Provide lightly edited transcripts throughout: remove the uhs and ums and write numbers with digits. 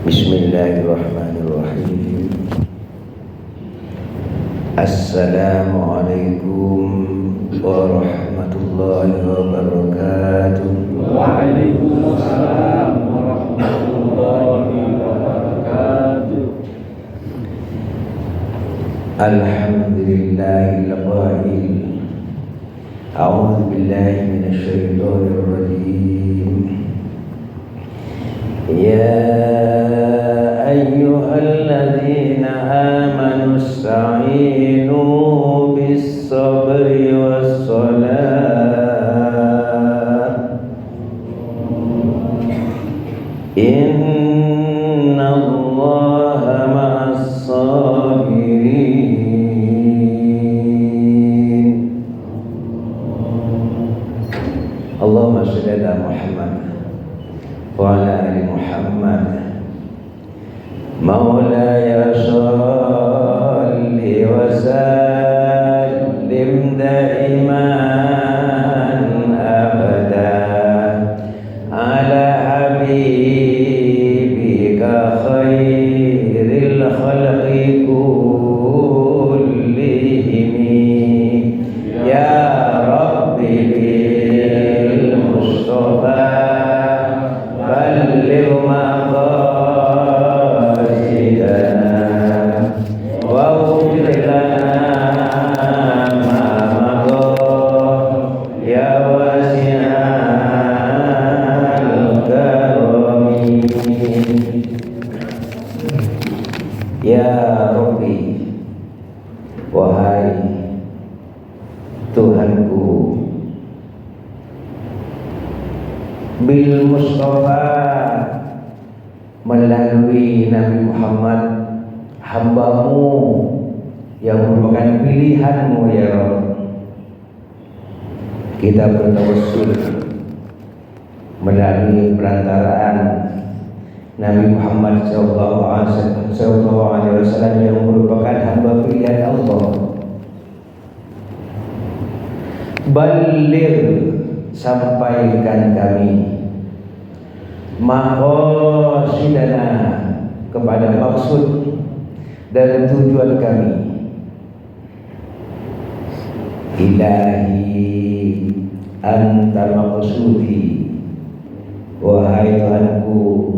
Bismillahirrahmanirrahim. Assalamualaikum warahmatullahi wabarakatuh. Waalaikumsalam warahmatullahi wabarakatuh. Alhamdulillahil qail. A'udzu billahi minasy syaithanir rajim. Ya ayyuhalladzina amanu ista'inu bis-sabri was-salat. Innallaha ma'as-sabirin. Allahumma shalli ala Muhammad wa ala ali Muhammad. Maulaya shalli wa sallim daiman abada ala habibika khairil khalqi kullihim. Ya Rabbi bil Mustafa balligh maqasidana waghfir lana ma madha ya wasi'al karami. Ya Rabbi, wahai Tuhanku, bil Mustafa, melalui Nabi Muhammad, hambamu yang merupakan pilihanmu ya Rabb, kita bertawassul melalui perantaraan Nabi Muhammad sallallahu alaihi wasallam yang merupakan hamba pilihan Allah. Baligh, sampaikan kami maqasidana, kepada maksud dan tujuan kami. Ilahi anta maqsudi, wahai Tuhanku,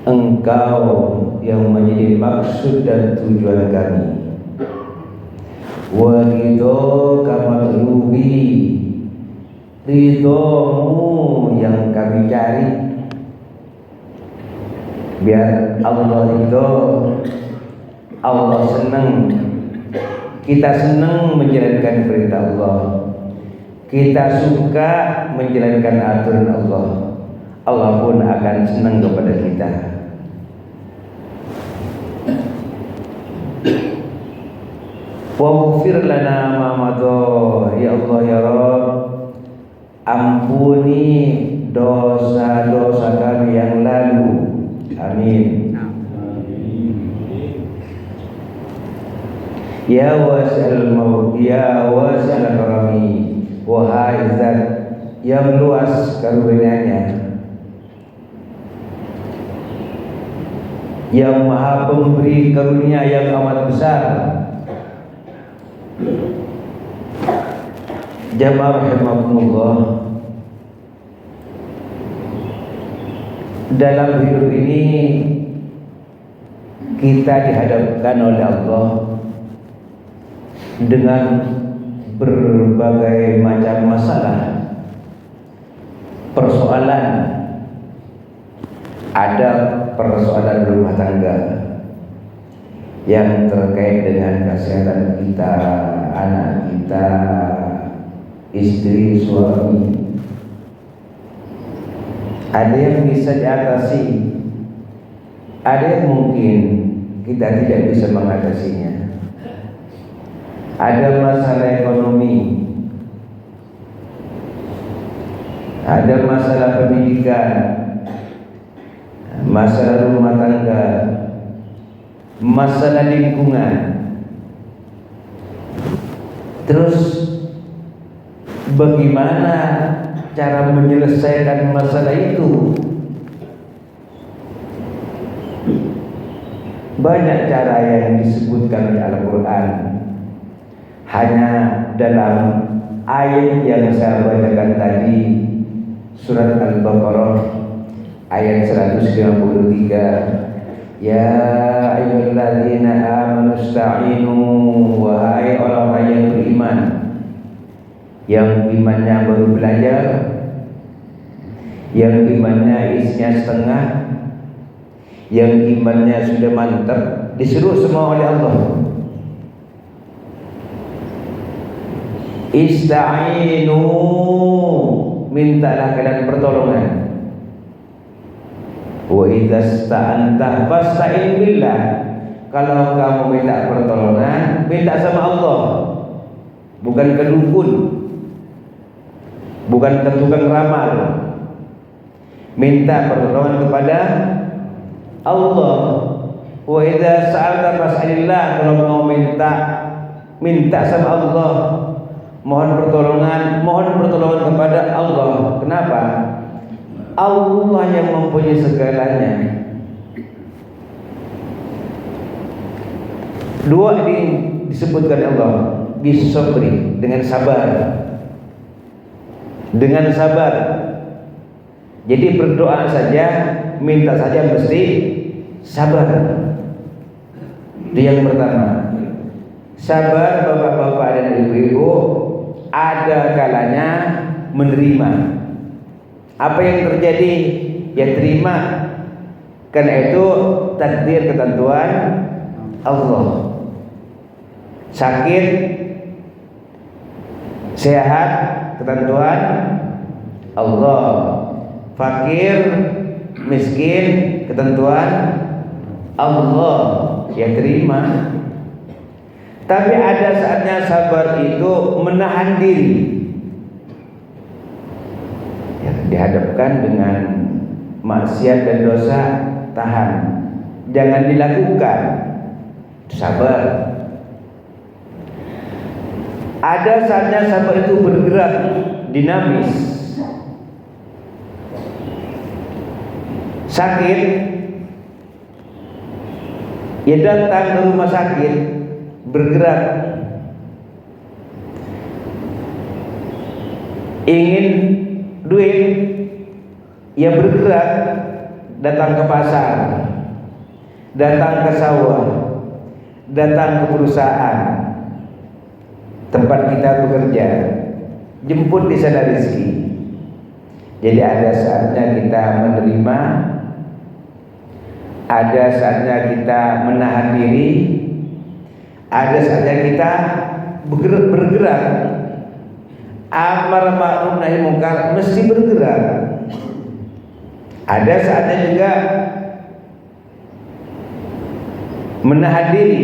Engkau yang menjadi maksud dan tujuan kami. Wa ridho kamatlubi, ridhomu yang kami cari. Biar Allah ridho, Allah senang, kita senang menjalankan perintah Allah, kita suka menjalankan aturan Allah, Allah pun akan senang kepada kita. Waghfir lana ma madha, ya Allah ya Rabb, ampuni dosa-dosa kami yang lalu. Amin. Ya wasi'al maut, ya wasi'al karami, wahai zat yang luas karunia-Nya, yang maha pemberi karunia yang amat besar. Jamaah rahimakumullah, dalam hidup ini kita dihadapkan oleh Allah dengan berbagai macam masalah, persoalan. Ada persoalan rumah tangga yang terkait dengan kesehatan kita, anak kita, istri, suami. Ada yang bisa diatasi, ada yang mungkin kita tidak bisa mengatasinya. Ada masalah ekonomi, ada masalah pendidikan, masalah rumah tangga, masalah lingkungan. Terus bagaimana cara menyelesaikan masalah itu? Banyak cara yang disebutkan oleh Al-Quran. Hanya dalam ayat yang saya bacakan tadi, surat Al-Baqarah ayat 153, ya ayyuhalladzina amanu ista'inu, wahai orang-orang yang beriman, yang imannya baru belajar, yang imannya isinya setengah, yang imannya sudah mantap, disuruh semua oleh Allah, ista'inu, mintalah kalian pertolongan. Wa idza sta'anta fasta'in billah, kalau kamu minta pertolongan, minta sama Allah, bukan ke dukun, bukan ke tukang ramal. Minta pertolongan kepada Allah. Wa idza sa'alta fas'alillah, kalau mau minta sama Allah, mohon pertolongan kepada Allah. Kenapa? Allah yang mempunyai segalanya. Dua ini disebutkan Allah, bisabri, dengan sabar. Dengan sabar. Jadi berdoa saja, minta saja mesti sabar. Itu yang pertama. Sabar bapak-bapak dan ibu-ibu, ada kalanya menerima. Apa yang terjadi, ya terima. Karena itu takdir ketentuan Allah. Sakit, sehat, ketentuan Allah. Fakir, miskin, ketentuan Allah. Ya terima. Tapi ada saatnya sabar itu menahan diri. Ya, dihadapkan dengan maksiat dan dosa, tahan, jangan dilakukan, sabar. Ada saatnya sabar itu bergerak, dinamis. Sakit, ya datang ke rumah sakit, bergerak. Ingin duit, ya bergerak, datang ke pasar, datang ke sawah, datang ke perusahaan tempat kita bekerja, jemput di sana rezeki. Jadi ada saatnya kita menerima, ada saatnya kita menahan diri, ada saatnya kita bergerak. Amar ma'ruf nahi munkar mesti bergerak. Ada saatnya juga menahan diri,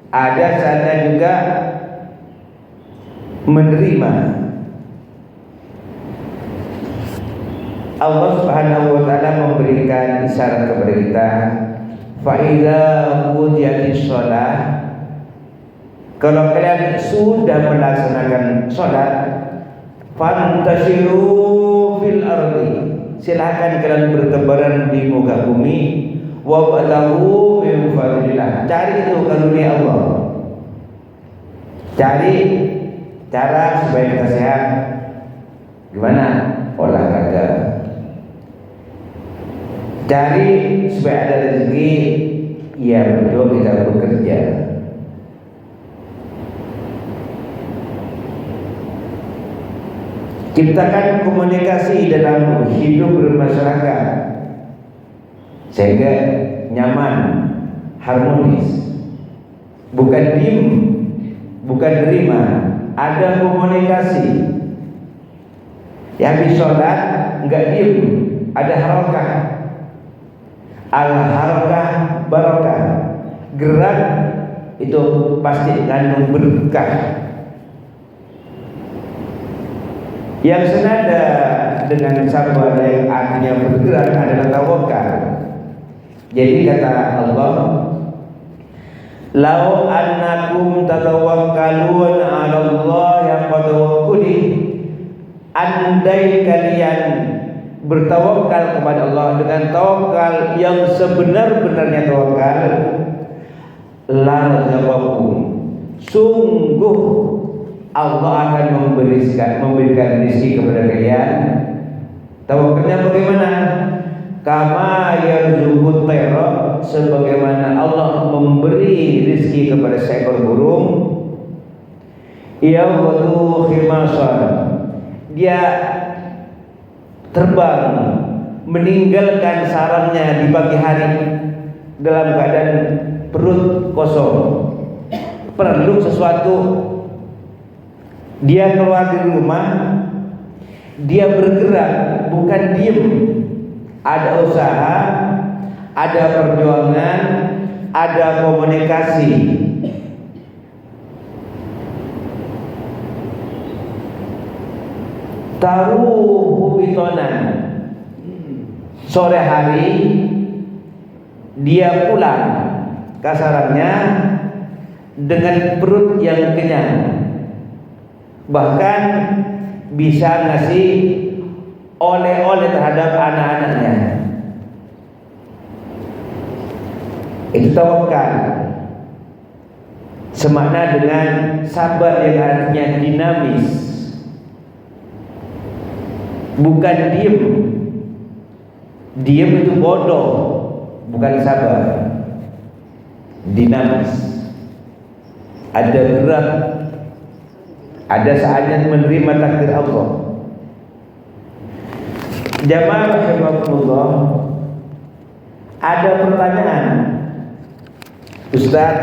ada saatnya juga menerima. Allah Subhanahu wa taala memberikan isyarat kepada kita, fa idza qudiyatis shalah, kalau kalian sudah melaksanakan sholat, fantashiru fil ardi, silakan kalian bertebaran di muka bumi, wabtaghu min fadlillah, cari itu karunia Allah, cari cara supaya kita sehat. Gimana? Olahraga. Cari supaya ada rezeki, ya betul, kita bekerja. Ciptakan komunikasi dalam hidup bermasyarakat sehingga nyaman, harmonis. Bukan diem, bukan terima, ada komunikasi. Yang habis sholat enggak diem, ada harakah. Al-harakah barakah, gerak itu pasti mengandung berkah. Yang senada dengan sabar yang artinya bergerak adalah tawakal. Jadi kata Allah, lau annakum tatawakkalun 'ala Allah ya tawakkuli, andai kalian bertawakal kepada Allah dengan tawakal yang sebenar-benarnya tawakal, la razaqakum, sungguh Allah akan memberikan rezeki kepada kalian. Tawakalnya bagaimana? Kama yarzuqut tayra, sebagaimana Allah memberi rezeki kepada seekor burung. Yawdu khimasan, dia terbang meninggalkan sarangnya di pagi hari dalam keadaan perut kosong, perlu sesuatu. Dia keluar dari rumah, dia bergerak, bukan diem. Ada usaha, ada perjuangan, ada komunikasi. Taruh bitonan, sore hari dia pulang ke sarangnya dengan perut yang kenyang, bahkan bisa ngasih oleh-oleh terhadap anak-anaknya. Itu tawakal, semakna dengan sabar yang artinya dinamis, bukan diem. Diem itu bodoh, bukan sabar. Dinamis, ada gerak, ada saatnya menerima takdir Allah. Jamaah rahimakumullah, ada pertanyaan, Ustaz,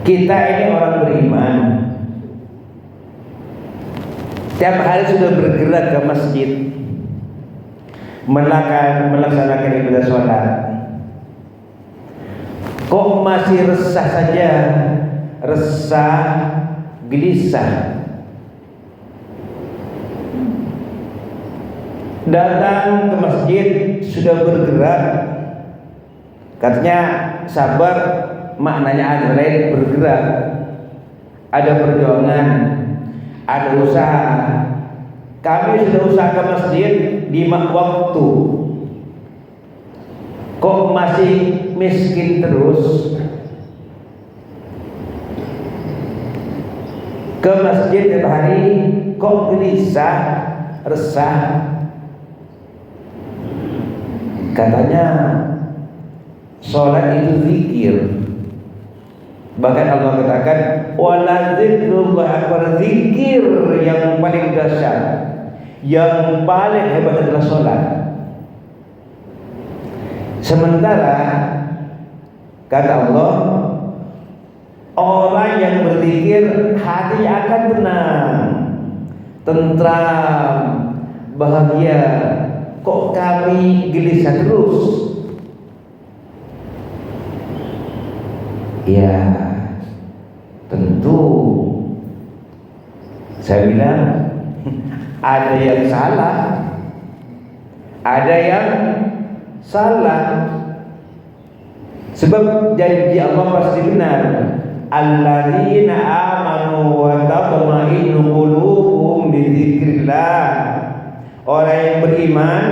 kita ini orang beriman, tiap hari sudah bergerak ke masjid, melaksanakan ibadah sholat, kok masih resah saja, resah, gelisah. Datang ke masjid sudah bergerak, katanya sabar, maknanya ada lain, bergerak, ada perjuangan, ada usaha. Kami sudah usaha ke masjid 5 waktu, kok masih miskin terus? Ke masjid tiap hari kok gelisah, resah? Katanya sholat itu zikir. Bahkan Allah katakan wala zikrullah akbar, zikir yang paling dahsyat, yang paling hebat adalah sholat. Sementara kata Allah, orang yang berzikir hati akan tenang, tentram, bahagia. Kok kami gelisah terus? Ya, tentu saya bilang ada yang salah, ada yang salah. Sebab janji Allah pasti benar. Alladzina amanu wa tatma'innu qulubuhum bi dzikrillah. Orang yang beriman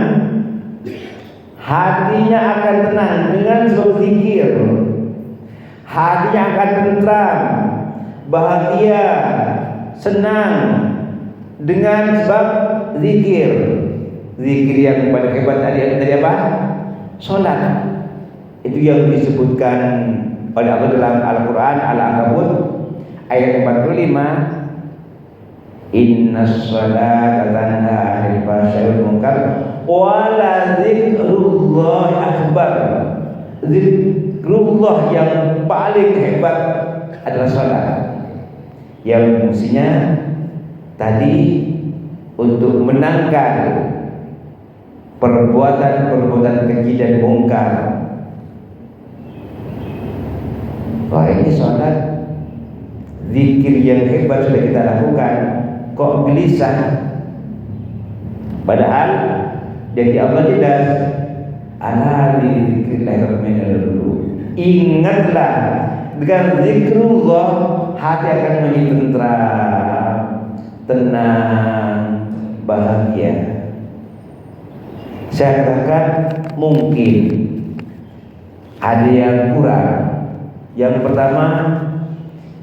hatinya akan tenang dengan sebab zikir, hatinya akan tentram, bahagia, senang dengan sebab zikir. Zikir yang paling hebat tadi apa? Sholat. Itu yang disebutkan oleh Allah dalam Al-Quran Al-Ankabut ayat 45. Innas salata tanha 'anil fahsya'i wal munkar wa la dzikrullahi akbar. Zikrullah yang paling hebat adalah salat, yang fungsinya tadi untuk menangkal perbuatan-perbuatan keji dan mungkar. Wah, ini salat, zikir yang hebat sudah kita lakukan, kok gelisah? Padahal janji Allah jelas, ala dzikrillah dulu. Ingatlah, dengan zikrullah hati akan menjadi tentram, tenang, bahagia. Saya katakan mungkin ada yang kurang. Yang pertama,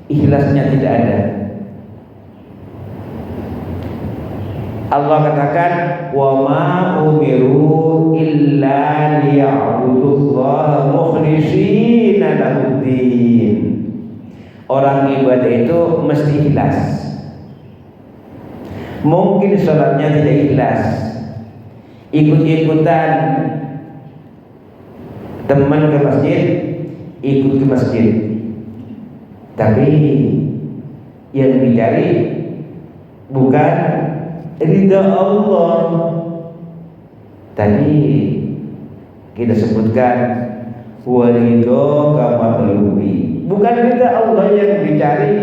ikhlasnya tidak ada. Allah katakan, wa ma umiru illa liya'budullaha mukhlishina lahuddin. Orang ibadah itu mesti ikhlas. Mungkin sholatnya tidak ikhlas, ikut-ikutan teman ke masjid, ikut ke masjid, tapi yang dicari bukan ridha Allah. Tadi kita sebutkan waridho kama terlubi, bukan ridha Allah yang dicari,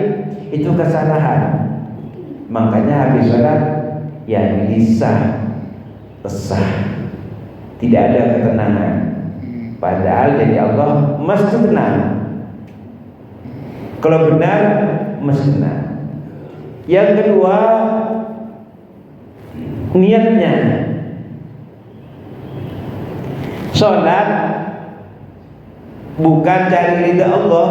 itu kesalahan. Makanya habis sholat ya gelisah, resah, tidak ada ketenangan. Padahal jadi Allah mesti tenang. Kalau benar mesti tenang. Yang kedua, niatnya. Sholat bukan cari ridha Allah.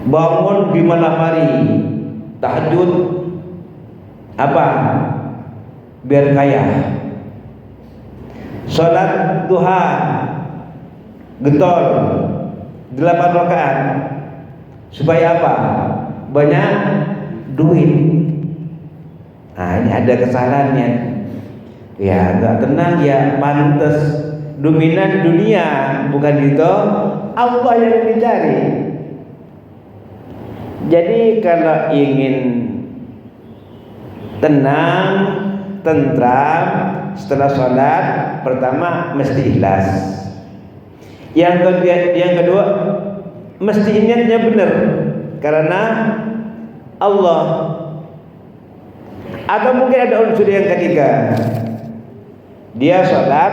Bangun di malam hari, tahajud, apa? Biar kaya. Sholat duha, getol, 8 rakaat, supaya apa? Banyak duit. Nah, ini ada kesalahannya. Ya, agak tenang ya, pantas dominan dunia, bukan itu Allah yang dicari. Jadi kalau ingin tenang, tentram setelah sholat, pertama mesti ikhlas. Yang kedua mesti niatnya benar karena Allah. Atau mungkin ada unsur yang ketiga, dia sholat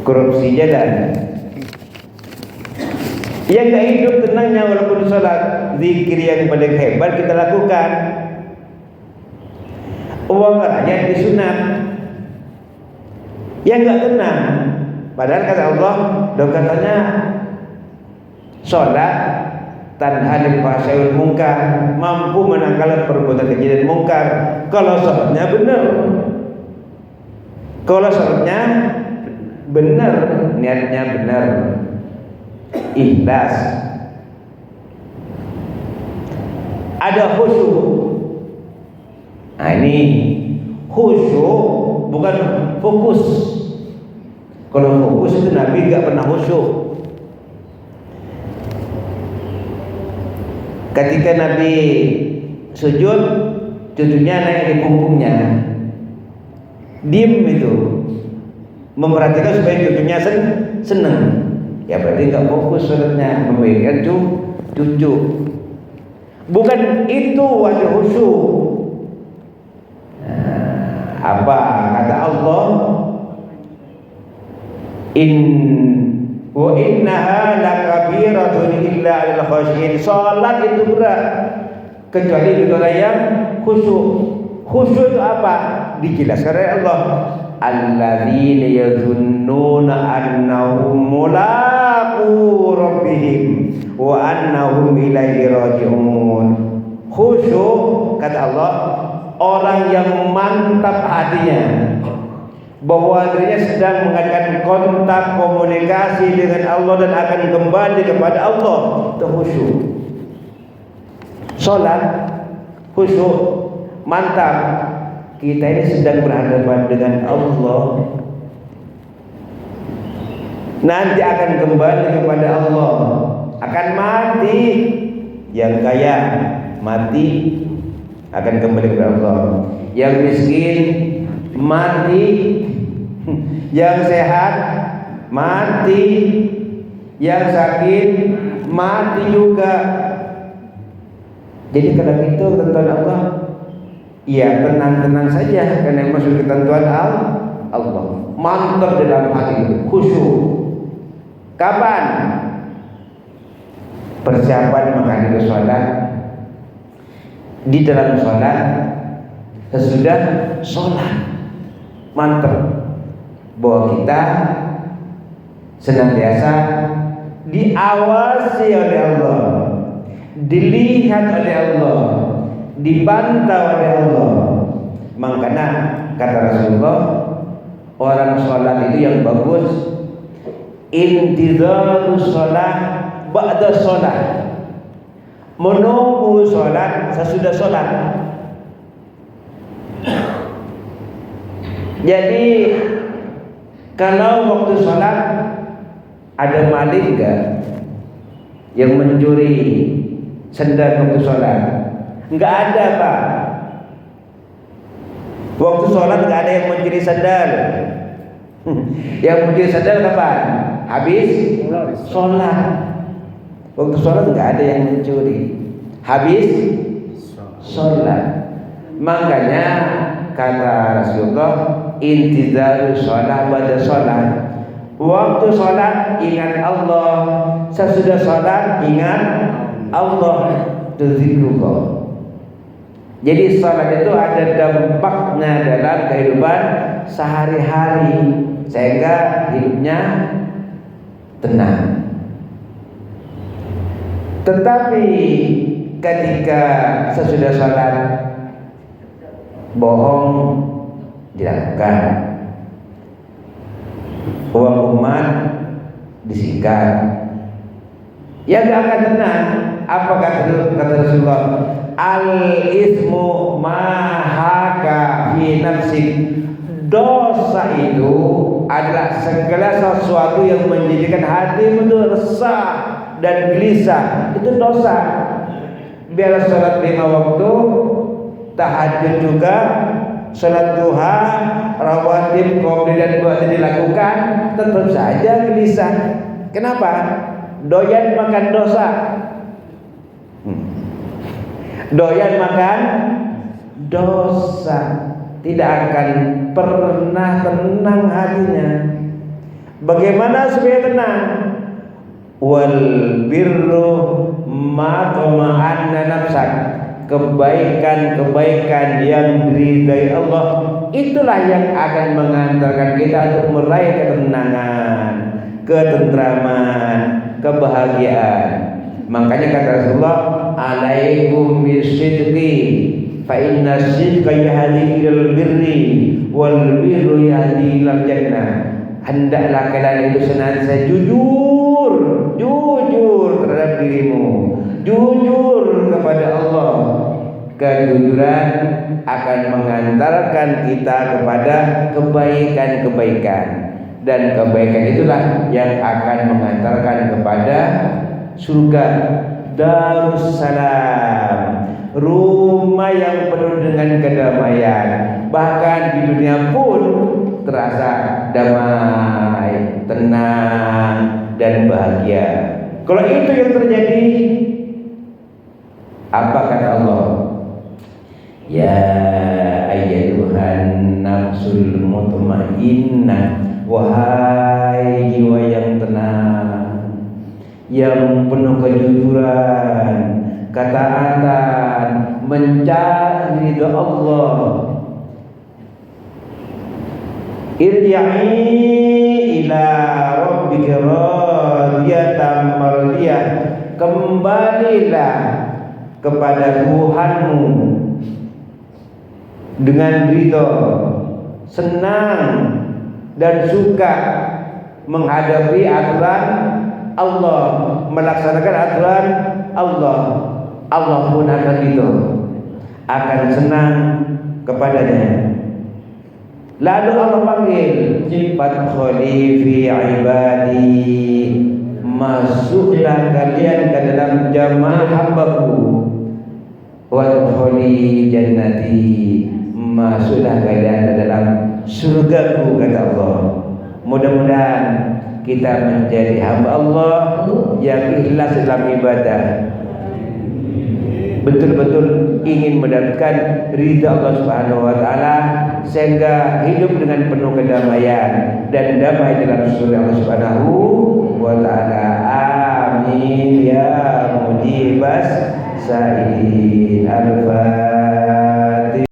korupsi jalan. Yang gak hidup tenangnya walaupun sholat, zikir yang paling hebat kita lakukan. Uang rakyat disunat. Yang gak tenang, padahal kata Allah, dong katanya sholat tanha anil fahsya'i wal munkar, mampu menangkal perbuatan keji dan mungkar. Kalau sholatnya benar, kalau sholatnya benar, niatnya benar, ikhlas, ada khusyuk. Nah ini khusyuk bukan fokus. Kalau fokus itu Nabi gak pernah khusyuk. Ketika Nabi sujud, cucunya naik di punggungnya, diem itu, memperhatikan supaya cucunya seneng. Ya berarti gak fokus sholatnya, memikirkan cucu. Bukan itu wajah khusyuk. Apa kata Allah? Wa innaha lakabiratun illa 'alal khashiyin. Salat itu berat kecuali bagi orang yang khusyuk. Khusyuk itu apa? Dijelaskan oleh Allah. Alladzina yazunnuna annahum mulaqu rabbihim wa annahum ilaihi raji'un. Khusyuk kata Allah, orang yang mantap hatinya bahwa dirinya sedang mengadakan kontak komunikasi dengan Allah dan akan kembali kepada Allah, itu khusyuk. Sholat khusyuk, mantap, kita ini sedang berhadapan dengan Allah, nanti akan kembali kepada Allah, akan mati. Yang kaya mati akan kembali kepada Allah, yang miskin mati, yang sehat mati, yang sakit mati juga. Jadi kalau itu ketentuan Allah, ya tenang-tenang saja karena masuk ketentuan Allah. Mantap dalam hati, khusyuk. Kapan? Persiapan menghadiri sholat. Di dalam sholat sesudah sholat. Mantap bahwa kita senantiasa diawasi oleh Allah, dilihat oleh Allah, dipantau oleh Allah. Makanya kata Rasulullah, orang sholat itu yang bagus intizarus sholat ba'da sholat, menunggu sholat sesudah sholat. Jadi kalau waktu sholat ada maling enggak yang mencuri sendal waktu sholat? Enggak ada, Pak. Waktu sholat enggak ada yang mencuri sendal. Yang mencuri sendal kapan? Habis sholat. Waktu sholat enggak ada yang mencuri. Habis sholat. Makanya kata Rasulullah, intizarus sholat pada sholat. Waktu sholat ingat Allah, sesudah sholat ingat Allah, itu zikrullah. Jadi sholat itu ada dampaknya dalam kehidupan sehari-hari, sehingga hidupnya tenang. Tetapi ketika sesudah sholat bohong dilakukan, uang umat disikat, ya gak akan tenang. Apa kata Rasulullah? Al-ismu mahaka fi nafsik. Dosa itu adalah segala sesuatu yang menjadikan hatimu itu resah dan gelisah. Itu dosa. Biar sholat 5 waktu, tahajud juga, sholat duha, rawatib, qobliyah dan ba'da dilakukan, tetap saja gelisah. Kenapa? Doyan makan dosa. Doyan makan dosa, tidak akan pernah tenang hatinya. Bagaimana supaya tenang? Wal birru ma tama'anna nafsak. Kebaikan-kebaikan yang diridai Allah, itulah yang akan mengantarkan kita untuk meraih ketenangan, ketentraman, kebahagiaan. Makanya kata Rasulullah, alaikum bisidqi fa inna sidqa yahdi ilal birri wal birru yahdi ilal jannah. Hendaklah kalian itu senantiasa jujur terhadap dirimu, jujur kepada Allah. Kejujuran akan mengantarkan kita kepada kebaikan-kebaikan, dan kebaikan itulah yang akan mengantarkan kepada surga, Darussalam, rumah yang penuh dengan kedamaian. Bahkan di dunia pun terasa damai, tenang, dan bahagia. Kalau itu yang terjadi, apa kata Allah? Ya ayyatuhan nafsul mutmainnah, wahai jiwa yang tenang, yang penuh kejujuran, ketaatan, mencari ridha Allah. Irji'i ila rabbika radiyatan mardiyah. Kembalilah kepada Tuhanmu dengan ridha, senang dan suka menghadapi aturan Allah, melaksanakan aturan Allah. Allah pun akan ridha, akan senang kepadanya. Lalu Allah panggil, fadkhuli fi ibadi, masuklah kalian ke dalam jamaah hambaku. Wadkhuli jannati, masuklah kalian ke dalam surgaku, kata Allah. Mudah-mudahan kita menjadi hamba Allah yang ikhlas dalam ibadah, betul-betul ingin mendapatkan ridha Allah Subhanahu wa taala, sehingga hidup dengan penuh kedamaian dan damai dalam surga Allah Subhanahu wa taala. Amin ya mujibas sa'ilin. Al-Fatihah.